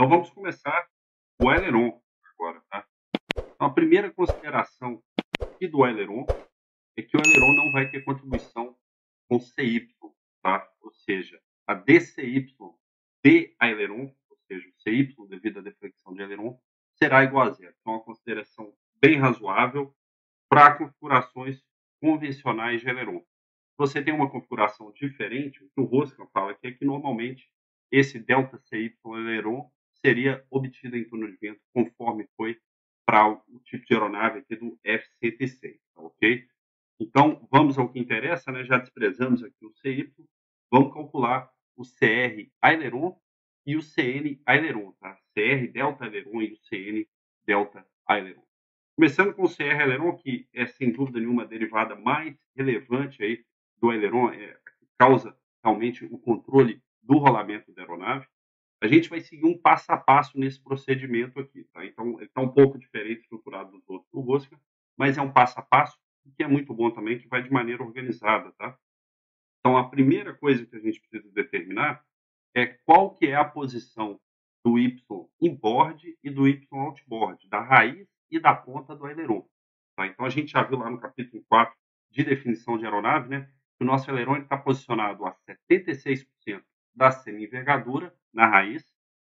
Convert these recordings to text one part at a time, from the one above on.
Então vamos começar o aileron agora, tá? Então, a primeira consideração aqui do aileron é que o aileron não vai ter contribuição com CY, tá? Ou seja, a DCY de aileron, ou seja, o CY devido à deflexão de aileron, será igual a zero. Então, é uma consideração bem razoável para configurações convencionais de aileron. Se você tem uma configuração diferente, o que o Rosca fala aqui é que normalmente esse ΔCY aileron seria obtido em túnel de vento conforme foi para o tipo de aeronave aqui do F-106, tá ok? Então, vamos ao que interessa, né? Já desprezamos aqui o CY, vamos calcular o CR aileron e o CN aileron, tá? CR delta aileron e o CN delta aileron. Começando com o CR aileron, que é sem dúvida nenhuma a derivada mais relevante aí do aileron, que causa realmente o controle do rolamento da aeronave. A gente vai seguir um passo a passo nesse procedimento aqui, tá? Então, ele está um pouco diferente estruturado dos outros do Rosca, mas é um passo a passo, que é muito bom também, que vai de maneira organizada, tá? Então, a primeira coisa que a gente precisa determinar é qual que é a posição do Y inboard e do Y outboard, da raiz e da ponta do aileron. Tá? Então, a gente já viu lá no capítulo 4 de definição de aeronave, né, que o nosso aileron está posicionado a 76% da semi-envergadura na raiz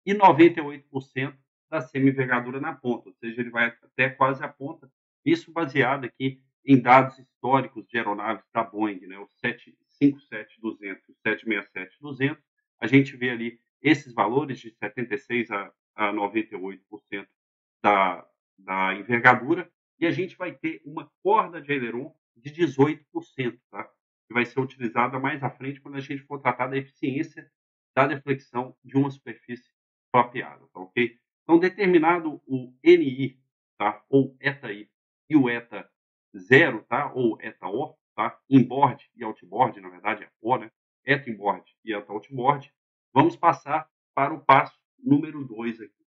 e 98% da semi-envergadura na ponta, ou seja, ele vai até quase a ponta. Isso baseado aqui em dados históricos de aeronaves da Boeing, né, o 757-200 e o 767-200. A gente vê ali esses valores de 76% a 98% da envergadura, e a gente vai ter uma corda de aileron de 18%, tá? Que vai ser utilizada mais à frente quando a gente for tratar da eficiência da deflexão de uma superfície flapeada, tá ok? Então, determinado o NI, tá? Ou ETA-I e o ETA 0, tá? Ou ETA-O, tá? Inboard e outboard, na verdade é O, né? ETA inboard e ETA outboard. Vamos passar para o passo número 2 aqui.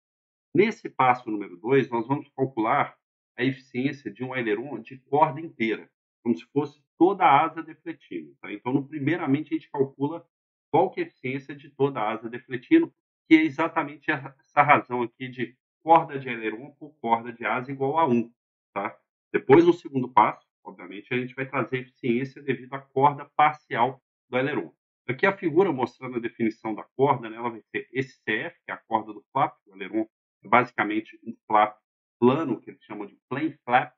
Nesse passo número 2, nós vamos calcular a eficiência de um aileron de corda inteira, como se fosse toda a asa defletindo. Tá? Então, primeiramente, a gente calcula qual que é a eficiência de toda a asa defletindo, que é exatamente essa razão aqui de corda de aileron por corda de asa igual a 1. Tá? Depois, no segundo passo, obviamente, a gente vai trazer eficiência devido à corda parcial do aileron. Aqui a figura mostrando a definição da corda, né, ela vai ser esse CF, que é a corda do flap, o aileron é basicamente um flap plano, que eles chamam de plain flap,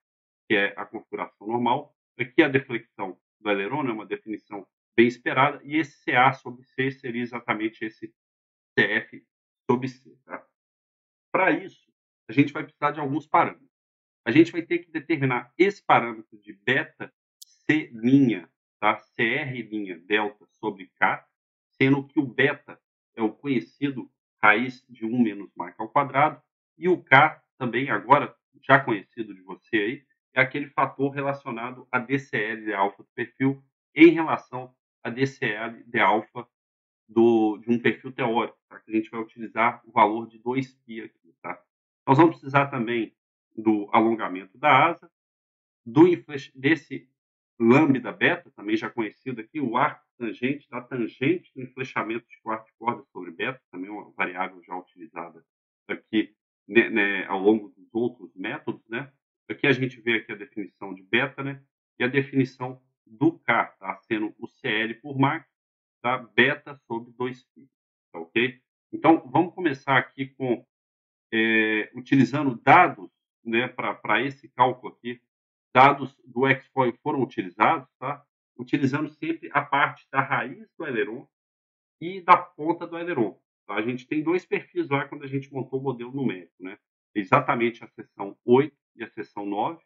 que é a configuração normal. Aqui a deflexão do aileron é uma definição bem esperada, e esse CA sobre C seria exatamente esse CF sobre C. Tá? Para isso, a gente vai precisar de alguns parâmetros. A gente vai ter que determinar esse parâmetro de beta C', tá? CR' delta sobre K, sendo que o beta é o conhecido raiz de 1 menos marca ao quadrado, e o K também, agora já conhecido de você aí, é aquele fator relacionado a DCL de alfa do perfil em relação a DCL de alfa de um perfil teórico, tá? Que a gente vai utilizar o valor de 2π aqui. Tá? Nós vamos precisar também do alongamento da asa, desse lambda beta, também já conhecido aqui, o arco tangente da tangente do enflechamento de quarto de corda sobre beta, também uma variável já utilizada aqui, né, ao longo dos outros métodos, né? Aqui a gente vê aqui a definição de beta, né? E a definição do K, tá? Sendo o CL por Mach, tá? Beta sobre 2π, tá ok? Então, vamos começar aqui com utilizando dados, né, para esse cálculo aqui. Dados do Xfoil foram utilizados, tá? Utilizando sempre a parte da raiz do aileron e da ponta do aileron. Tá? A gente tem dois perfis lá quando a gente montou o modelo numérico, né? Exatamente a seção 8 e a seção 9,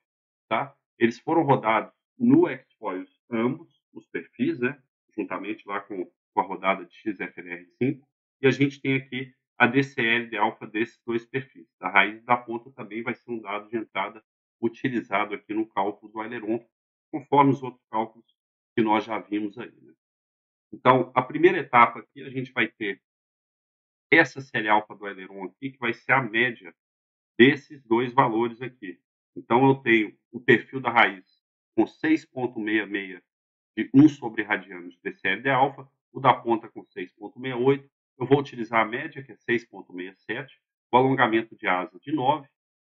tá? Eles foram rodados no Xfoil ambos os perfis, né? Juntamente lá com a rodada de XFLR5, e a gente tem aqui a DCL de alfa desses dois perfis. A raiz da ponta também vai ser um dado de entrada utilizado aqui no cálculo do aileron, conforme os outros cálculos que nós já vimos aí. Né? Então, a primeira etapa aqui, a gente vai ter essa série alfa do aileron aqui, que vai ser a média desses dois valores aqui. Então, eu tenho o perfil da raiz com 6,66 de 1 sobre radianos de DCL de alfa, o da ponta com 6,68 eu vou utilizar a média, que é 6,67, o alongamento de asa de 9,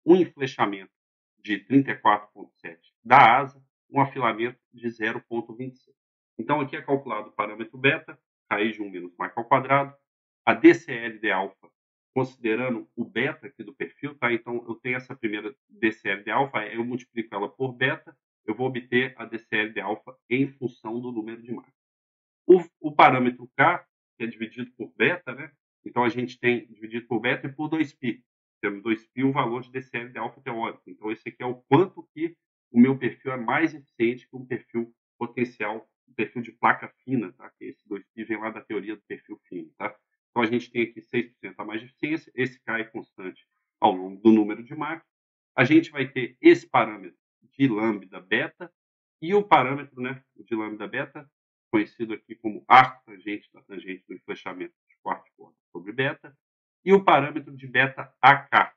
um enflechamento de 34,7 da asa, um afilamento de 0,26. Então, aqui é calculado o parâmetro beta, raiz de 1 menos μ ao quadrado, a DCL de alfa, considerando o beta aqui do perfil, tá? Então, eu tenho essa primeira DCL de alfa, eu multiplico ela por beta, eu vou obter a DCL de alfa em função do número de Mach. O parâmetro K, que é dividido por beta, né? Então, a gente tem dividido por beta e por 2π. Temos 2π o valor de DCL de alfa teórico. Então, esse aqui é o quanto que o meu perfil é mais eficiente que um perfil potencial, um perfil de placa fina, tá? Que esse 2π vem lá da teoria do perfil fino, tá? Então, a gente tem aqui 6% a mais de eficiência, esse K é constante ao longo do número de Mach. A gente vai ter esse parâmetro de lambda beta e o parâmetro, né, de lambda beta, conhecido aqui como arco tangente da tangente do enflechamento de quarto corda sobre beta, e o parâmetro de beta AK,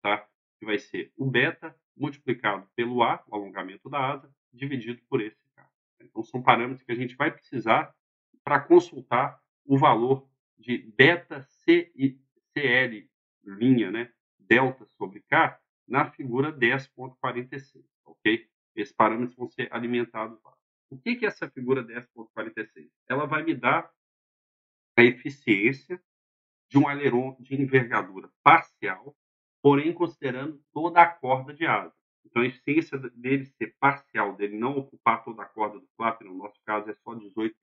tá? Que vai ser o beta multiplicado pelo A, o alongamento da asa, dividido por esse K. Então, são parâmetros que a gente vai precisar para consultar o valor de beta CL linha, né, delta sobre K, na figura 10,46, ok? Esses parâmetros vão ser alimentados lá. O que é essa figura 10,46? Ela vai me dar a eficiência de um aileron de envergadura parcial, porém considerando toda a corda de asa. Então, a eficiência dele ser parcial, dele não ocupar toda a corda do flap, no nosso caso é só 18.